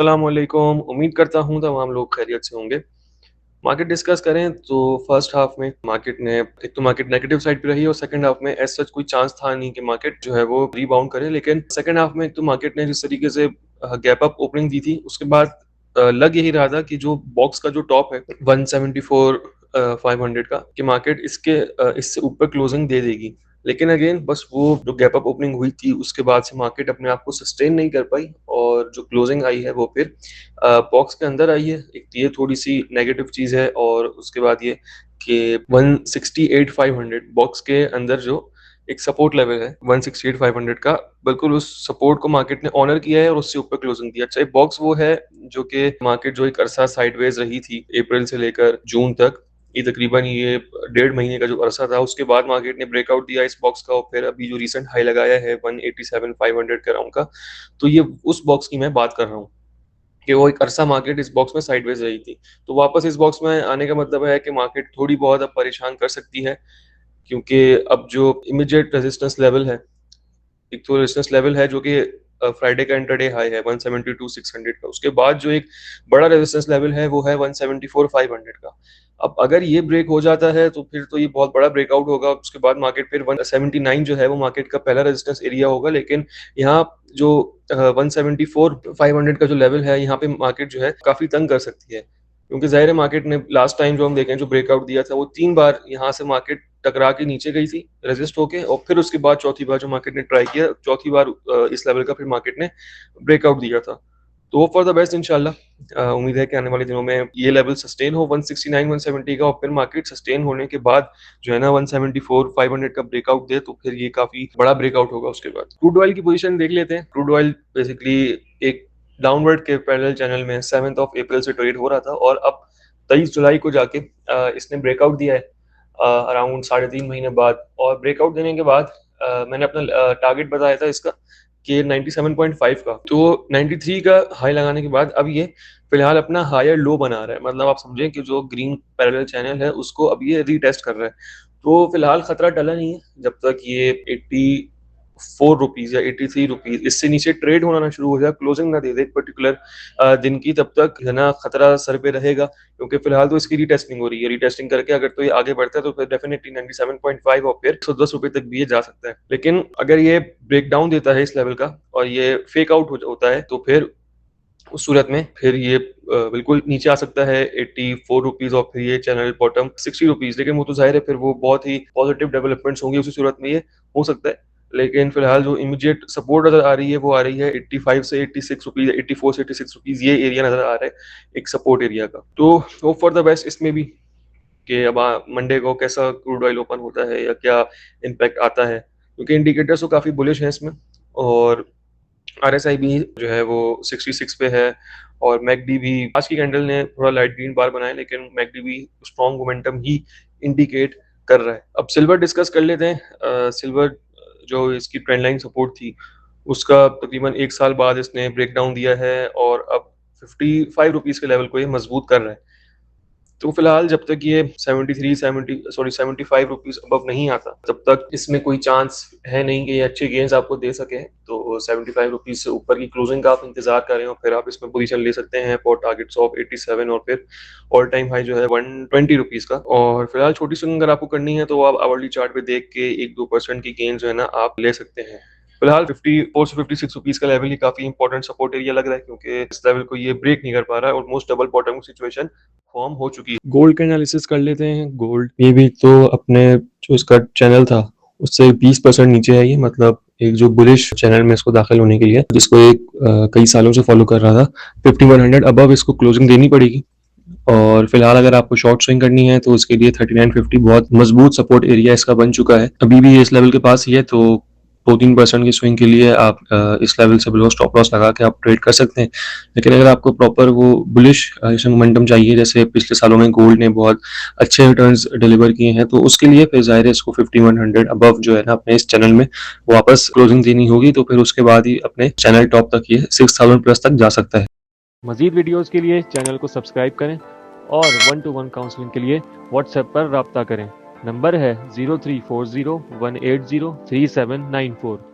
अस्सलामुअलैकुम। उम्मीद करता हूँ तमाम लोग खैरियत से होंगे। मार्केट डिस्कस करें तो फर्स्ट हाफ में मार्केट ने एक तो मार्केट नेगेटिव साइड पे रही और सेकंड हाफ में एज़ सच कोई चांस था नहीं कि मार्केट जो है वो रीबाउंड करे। लेकिन सेकंड हाफ में एक तो मार्केट ने जिस तरीके से गैप अप ओपनिंग दी थी, उसके बाद लग यही रहा था कि जो बॉक्स का जो टॉप है 174 500 का, कि मार्केट इससे ऊपर क्लोजिंग दे देगी। लेकिन अगेन बस वो जो गैप अप ओपनिंग हुई थी उसके बाद से मार्केट अपने आप को सस्टेन नहीं कर पाई और जो क्लोजिंग आई है वो फिर बॉक्स के अंदर आई है। एक तो ये थोड़ी-सी नेगेटिव चीज़ है और उसके बाद ये कि 168,500 बॉक्स के अंदर जो एक सपोर्ट लेवल है 168,500 का, बिल्कुल उस सपोर्ट को मार्केट ने ऑनर किया है और उससे ऊपर क्लोजिंग दिया। चाहे बॉक्स वो है जो कि मार्केट जो एक अरसा साइडवेज रही थी अप्रैल से लेकर जून तक, ये तकरीबन ये 1.5 महीने का जो अरसा था, उसके बाद मार्केट ने ब्रेकआउट दिया इस बॉक्स का और फिर अभी जो रिसेंट हाई लगाया है 187,500 के अराउंड का, तो ये उस बॉक्स की मैं बात कर रहा हूँ। कि वो एक अरसा मार्केट इस बॉक्स में साइडवेज रही थी। तो वापस इस बॉक्स में आने का मतलब है कि मार्केट थोड़ी बहुत अब परेशान कर सकती है, क्योंकि अब जो इमीडिएट रेजिस्टेंस लेवल है, एक तो रेजिस्टेंस लेवल है जो कि फ्राइडे का इंट्राडे हाई है 172,600 का। उसके बाद जो एक बड़ा रेजिस्टेंस लेवल है वो है 174,500 का। अब अगर ये ब्रेक हो जाता है तो फिर तो ये बहुत बड़ा ब्रेकआउट होगा। उसके बाद मार्केट फिर 179 जो है वो मार्केट का पहला रेजिस्टेंस एरिया होगा। लेकिन यहाँ जो 174,500 का जो लेवल है, यहाँ पे मार्केट जो है काफ़ी तंग कर सकती है। क्योंकि ज़ाहिर है मार्केट ने लास्ट टाइम जो हम देखें जो ब्रेकआउट दिया था वो 3 बार यहाँ से मार्केट टकरा के नीचे गई थी रेजिस्ट होके, और फिर उसके बाद चौथी बार जो मार्केट ने ट्राई किया, चौथी बार इस लेवल का फिर मार्केट ने ब्रेकआउट दिया था। तो होप फॉर द बेस्ट इंशाल्लाह। उम्मीद है कि आने वाले दिनों में ये लेवल सस्टेन हो 169 170 का, और फिर मार्केट सस्टेन होने के बाद जो है ना 174 500 का ब्रेकआउट दे तो फिर ये काफी बड़ा ब्रेकआउट होगा। उसके बाद क्रूड ऑयल की पोजीशन देख लेते हैं। क्रूड ऑयल बेसिकली एक डाउनवर्ड के पैरेलल चैनल में 7 अप्रैल से ट्रेड हो रहा था और अब 23 जुलाई को जाके इसने ब्रेकआउट दिया है अराउंड 3.5 महीने बाद। और ब्रेकआउट देने के बाद मैंने अपना टारगेट बताया था इसका कि 97.5 का, तो 93 का हाई लगाने के बाद अब ये फिलहाल अपना हायर लो बना रहा है। मतलब आप समझें कि जो ग्रीन पैरेलल चैनल है उसको अब ये रीटेस्ट कर रहा है। तो फिलहाल खतरा टला नहीं है जब तक ये 84 रुपीज या 83 रुपीज इससे नीचे ट्रेड होना ना शुरू हो जाए, क्लोजिंग ना दे दे एक पर्टिकुलर दिन की, तब तक है ना खतरा सर पे रहेगा। क्योंकि फिलहाल तो इसकी रीटेस्टिंग हो रही है। रीटेस्टिंग करके अगर तो ये आगे बढ़ता है तो फिर डेफिनेटली 97.5 और फिर 110 रुपए तक भी ये जा सकता है। लेकिन अगर ये ब्रेक डाउन देता है इस लेवल का और ये फेक आउट होता है तो फिर उस सूरत में फिर ये बिल्कुल नीचे आ सकता है 84 रुपीज और फिर ये चैनल बॉटम 60 रुपीज। लेकिन वो तो जाहिर है फिर वो बहुत ही पॉजिटिव डेवलपमेंट्स होंगी, उसी सूरत में ये हो सकता है। लेकिन फिलहाल जो इमीडिएट सपोर्ट नजर आ रही है वो आ रही है 85 से 86 रुपीज, 84 से 86 रुपीज, ये एरिया नजर आ रहा है एक सपोर्ट एरिया का। तो होप फॉर द बेस्ट इसमें भी कि अब मंडे को कैसा क्रूड ऑयल ओपन होता है या क्या इम्पैक्ट आता है, क्योंकि इंडिकेटर्स तो काफ़ी बुलिश हैं इसमें। और आरएसआई भी जो है वो 66 पे है और मैकडी भी, आज की कैंडल ने थोड़ा लाइट ग्रीन बार बनाया लेकिन मैकडी भी स्ट्रॉन्ग मोमेंटम ही इंडिकेट कर रहा है। अब सिल्वर डिस्कस कर लेते हैं। सिल्वर जो इसकी ट्रेंड लाइन सपोर्ट थी उसका तकरीबन 1 साल बाद इसने ब्रेक डाउन दिया है और अब 55 रुपीज के लेवल को ये मजबूत कर रहा है। तो फिलहाल जब तक ये 75 रुपीज अबव नहीं आता तब तक इसमें कोई चांस है नहीं कि ये अच्छे गेंस आपको दे सके। तो 75 रुपीज से ऊपर की क्लोजिंग का आप इंतजार करें और फिर आप इसमें पोजीशन ले सकते हैं फॉर टारगेट्स ऑफ 87 और फिर ऑल टाइम हाई जो है 120 रुपीज का। और फिलहाल छोटी स्विंग अगर आपको करनी है तो आप आवरली चार्ट पे देख के 1-2% की गेन जो है ना आप ले सकते हैं। फिलहाल 54 से 56 रुपीज का लेवल ही काफी इंपॉर्टेंट सपोर्ट एरिया लग रहा है, क्योंकि इस लेवल को ये ब्रेक नहीं कर पा रहा है। Almost double bottom situation form हो चुकी है। गोल्ड का एनालिसिस कर लेते हैं। गोल्ड ये भी तो अपने जो इसका चैनल था उससे 20% नीचे है। ये मतलब एक जो बुलिश चैनल में इसको दाखिल होने के लिए जिसको एक कई सालों से फॉलो कर रहा था, 5100 अबव इसको क्लोजिंग देनी पड़ेगी। और फिलहाल अगर आपको शॉर्ट स्विंग करनी है तो उसके लिए 3950 बहुत मजबूत सपोर्ट एरिया इसका बन चुका है। अभी भी ये इस लेवल के पास ही है, तो 2-3% की स्विंग के लिए आप इस लेवल से बिलो स्टॉप लॉस लगा के आप ट्रेड कर सकते हैं। लेकिन अगर आपको प्रॉपर वो बुलिश मोमेंटम चाहिए, जैसे पिछले सालों में गोल्ड ने बहुत अच्छे रिटर्न्स डिलीवर किए हैं, तो उसके लिए फिर ज़ाहिर है इसको 5100 अबव जो है ना अपने इस चैनल में वापस क्लोजिंग देनी होगी। तो फिर उसके बाद ही अपने चैनल टॉप तक ये 6000 प्लस तक जा सकता है। मजीद वीडियोस के लिए चैनल को सब्सक्राइब करें और 1-to-1 काउंसलिंग के लिए व्हाट्सएप पर रब्ता करें। नंबर है 0340 180 3794।